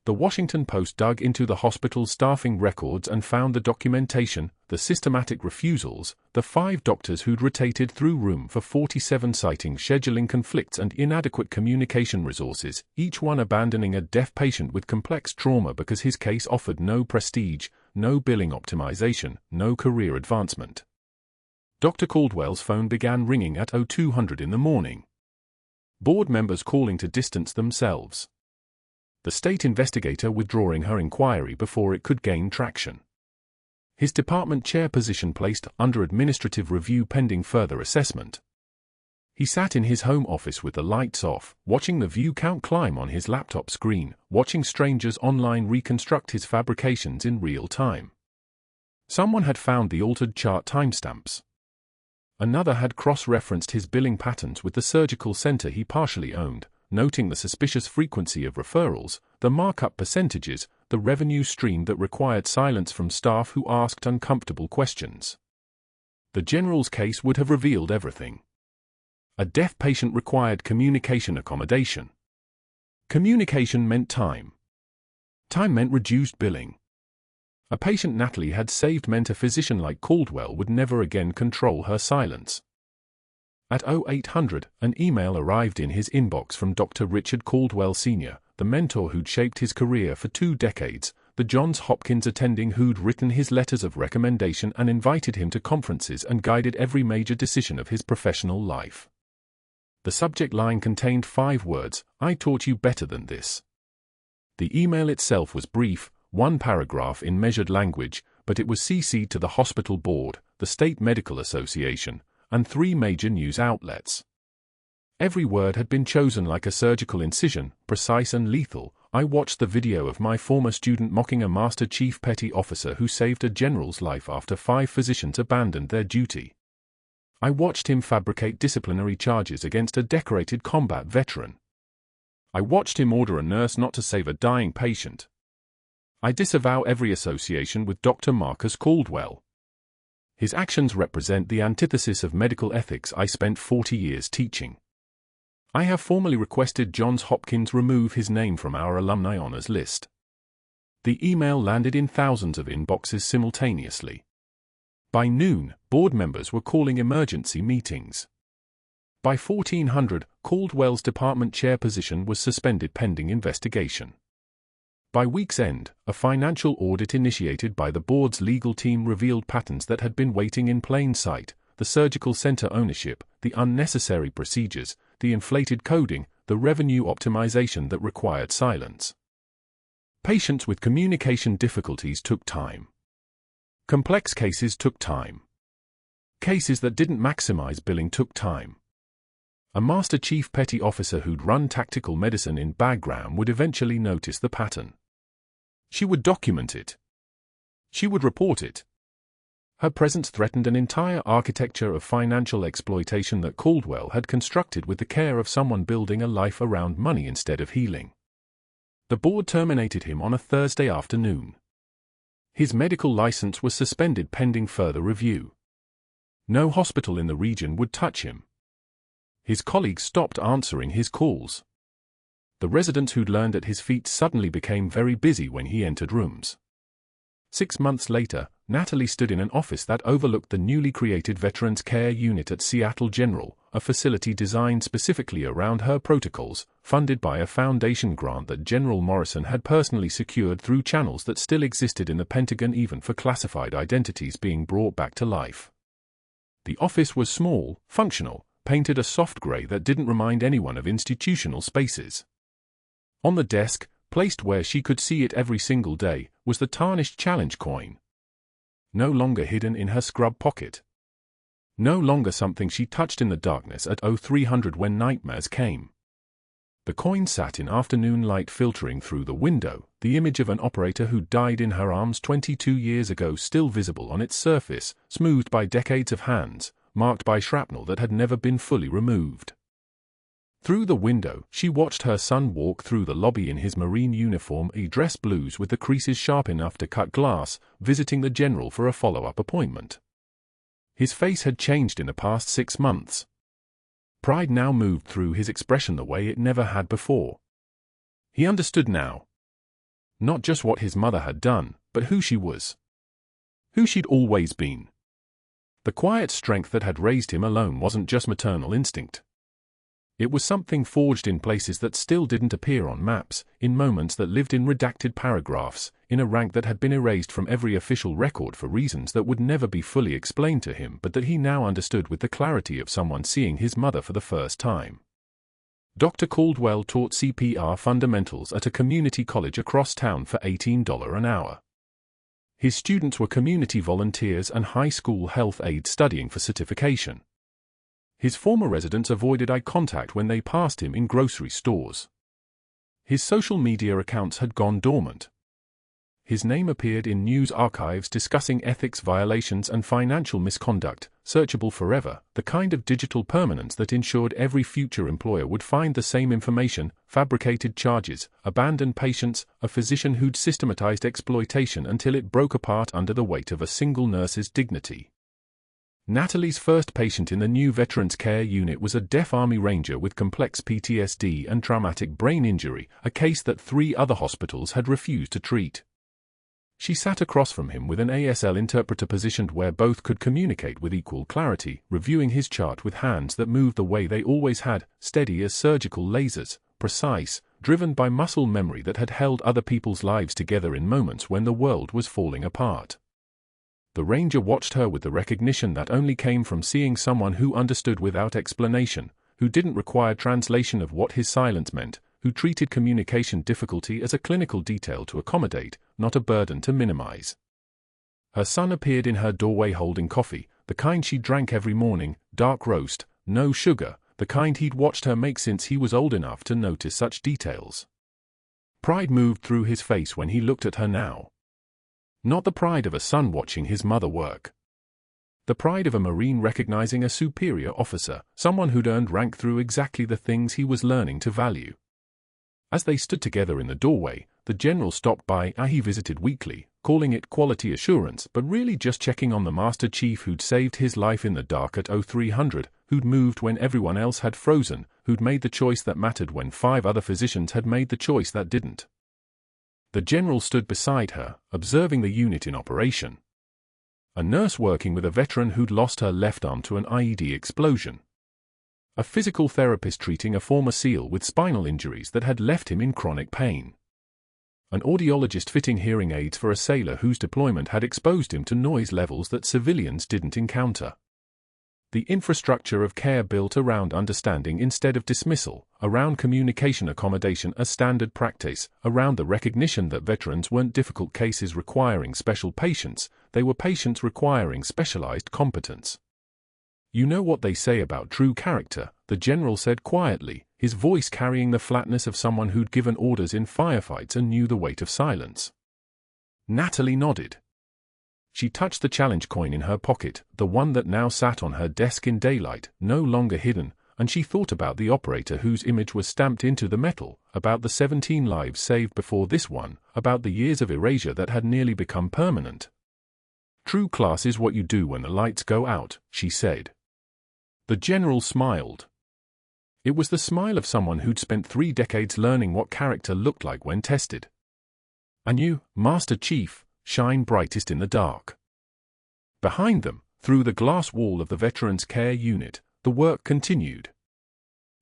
The Washington Post dug into the hospital's staffing records and found the documentation, the systematic refusals, the 5 doctors who'd rotated through room for 47 citing scheduling conflicts and inadequate communication resources, each one abandoning a deaf patient with complex trauma because his case offered no prestige, no billing optimization, no career advancement. Dr. Caldwell's phone began ringing at 0200 in the morning. Board members calling to distance themselves. the state investigator withdrawing her inquiry before it could gain traction. His department chair position placed under administrative review pending further assessment. He sat in his home office with the lights off, watching the view count climb on his laptop screen, watching strangers online reconstruct his fabrications in real time. Someone had found the altered chart timestamps. Another had cross-referenced his billing patterns with the surgical center he partially owned, noting the suspicious frequency of referrals, the markup percentages, the revenue stream that required silence from staff who asked uncomfortable questions. The general's case would have revealed everything. A deaf patient required communication accommodation. Communication meant time. Time meant reduced billing. A patient Natalie had saved meant a physician like Caldwell would never again control her silence. At 0800, an email arrived in his inbox from Dr. Richard Caldwell Sr., the mentor who'd shaped his career for 2 decades, the Johns Hopkins attending who'd written his letters of recommendation and invited him to conferences and guided every major decision of his professional life. The subject line contained 5 words, "I taught you better than this." The email itself was brief, 1 paragraph in measured language, but it was CC'd to the hospital board, the State Medical Association, and 3 major news outlets. Every word had been chosen like a surgical incision, precise and lethal. I watched the video of my former student mocking a Master Chief Petty Officer who saved a general's life after 5 physicians abandoned their duty. I watched him fabricate disciplinary charges against a decorated combat veteran. I watched him order a nurse not to save a dying patient. I disavow every association with Dr. Marcus Caldwell. His actions represent the antithesis of medical ethics I spent 40 years teaching. I have formally requested Johns Hopkins remove his name from our alumni honors list. The email landed in thousands of inboxes simultaneously. By noon, board members were calling emergency meetings. By 1400, Caldwell's department chair position was suspended pending investigation. By week's end, a financial audit initiated by the board's legal team revealed patterns that had been waiting in plain sight: the surgical center ownership, the unnecessary procedures, the inflated coding, the revenue optimization that required silence. Patients with communication difficulties took time. Complex cases took time. Cases that didn't maximize billing took time. A Master Chief Petty Officer who'd run tactical medicine in Bagram would eventually notice the pattern. She would document it. She would report it. Her presence threatened an entire architecture of financial exploitation that Caldwell had constructed with the care of someone building a life around money instead of healing. The board terminated him on a Thursday afternoon. His medical license was suspended pending further review. No hospital in the region would touch him. His colleagues stopped answering his calls. The residents who'd learned at his feet suddenly became very busy when he entered rooms. 6 months later, Natalie stood in an office that overlooked the newly created Veterans Care Unit at Seattle General, a facility designed specifically around her protocols, funded by a foundation grant that General Morrison had personally secured through channels that still existed in the Pentagon even for classified identities being brought back to life. The office was small, functional, painted a soft gray that didn't remind anyone of institutional spaces. On the desk, placed where she could see it every single day, was the tarnished challenge coin. No longer hidden in her scrub pocket. No longer something she touched in the darkness at 0300 when nightmares came. The coin sat in afternoon light filtering through the window, the image of an operator who died in her arms 22 years ago still visible on its surface, smoothed by decades of hands, marked by shrapnel that had never been fully removed. Through the window, she watched her son walk through the lobby in his Marine uniform, dress blues with the creases sharp enough to cut glass, visiting the general for a follow-up appointment. His face had changed in the past 6 months. Pride now moved through his expression the way it never had before. He understood now. Not just what his mother had done, but who she was. Who she'd always been. The quiet strength that had raised him alone wasn't just maternal instinct. It was something forged in places that still didn't appear on maps, in moments that lived in redacted paragraphs, in a rank that had been erased from every official record for reasons that would never be fully explained to him but that he now understood with the clarity of someone seeing his mother for the first time. Dr. Caldwell taught CPR fundamentals at a community college across town for $18 an hour. His students were community volunteers and high school health aides studying for certification. His former residents avoided eye contact when they passed him in grocery stores. His social media accounts had gone dormant. His name appeared in news archives discussing ethics violations and financial misconduct, searchable forever, the kind of digital permanence that ensured every future employer would find the same information: fabricated charges, abandoned patients, a physician who'd systematized exploitation until it broke apart under the weight of a single nurse's dignity. Natalie's first patient in the new Veterans Care Unit was a deaf Army Ranger with complex PTSD and traumatic brain injury, a case that 3 other hospitals had refused to treat. She sat across from him with an ASL interpreter positioned where both could communicate with equal clarity, reviewing his chart with hands that moved the way they always had, steady as surgical lasers, precise, driven by muscle memory that had held other people's lives together in moments when the world was falling apart. The Ranger watched her with the recognition that only came from seeing someone who understood without explanation, who didn't require translation of what his silence meant, who treated communication difficulty as a clinical detail to accommodate, not a burden to minimize. Her son appeared in her doorway holding coffee, the kind she drank every morning, dark roast, no sugar, the kind he'd watched her make since he was old enough to notice such details. Pride moved through his face when he looked at her now. Not the pride of a son watching his mother work. The pride of a Marine recognizing a superior officer, someone who'd earned rank through exactly the things he was learning to value. As they stood together in the doorway, the general stopped by he visited weekly, calling it quality assurance but really just checking on the Master Chief who'd saved his life in the dark at 0300, who'd moved when everyone else had frozen, who'd made the choice that mattered when 5 other physicians had made the choice that didn't. The general stood beside her, observing the unit in operation. A nurse working with a veteran who'd lost her left arm to an IED explosion. A physical therapist treating a former SEAL with spinal injuries that had left him in chronic pain. An audiologist fitting hearing aids for a sailor whose deployment had exposed him to noise levels that civilians didn't encounter. The infrastructure of care built around understanding instead of dismissal, around communication accommodation as standard practice, around the recognition that veterans weren't difficult cases requiring special patience, they were patients requiring specialized competence. "You know what they say about true character," the general said quietly, his voice carrying the flatness of someone who'd given orders in firefights and knew the weight of silence. Natalie nodded. She touched the challenge coin in her pocket, the one that now sat on her desk in daylight, no longer hidden, and she thought about the operator whose image was stamped into the metal, about the 17 lives saved before this one, about the years of erasure that had nearly become permanent. "True class is what you do when the lights go out," she said. The general smiled. It was the smile of someone who'd spent 3 decades learning what character looked like when tested. "And you, Master Chief, shine brightest in the dark." Behind them, through the glass wall of the Veterans Care Unit, the work continued.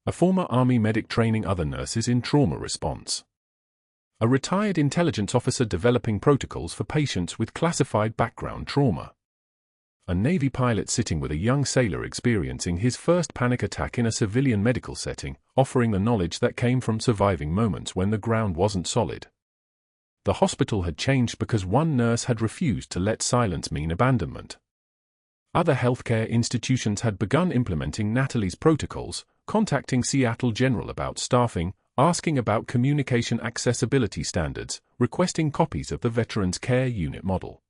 A former Army medic training other nurses in trauma response. A retired intelligence officer developing protocols for patients with classified background trauma. A Navy pilot sitting with a young sailor experiencing his first panic attack in a civilian medical setting, offering the knowledge that came from surviving moments when the ground wasn't solid. The hospital had changed because one nurse had refused to let silence mean abandonment. Other healthcare institutions had begun implementing Natalie's protocols, contacting Seattle General about staffing, asking about communication accessibility standards, requesting copies of the Veterans Care Unit model.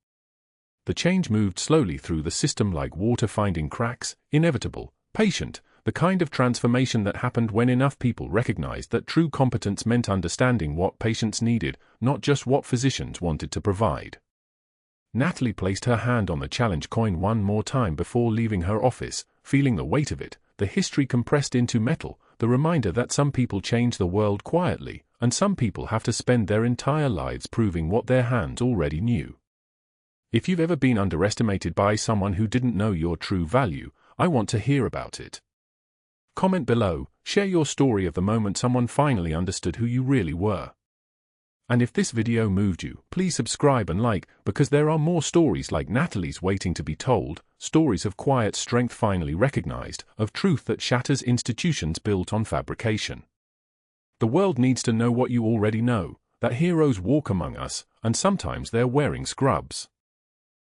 The change moved slowly through the system like water finding cracks, inevitable, patient, the kind of transformation that happened when enough people recognized that true competence meant understanding what patients needed, not just what physicians wanted to provide. Natalie placed her hand on the challenge coin one more time before leaving her office, feeling the weight of it, the history compressed into metal, the reminder that some people change the world quietly, and some people have to spend their entire lives proving what their hands already knew. If you've ever been underestimated by someone who didn't know your true value, I want to hear about it. Comment below, share your story of the moment someone finally understood who you really were. And if this video moved you, please subscribe and like, because there are more stories like Natalie's waiting to be told, stories of quiet strength finally recognized, of truth that shatters institutions built on fabrication. The world needs to know what you already know, that heroes walk among us, and sometimes they're wearing scrubs.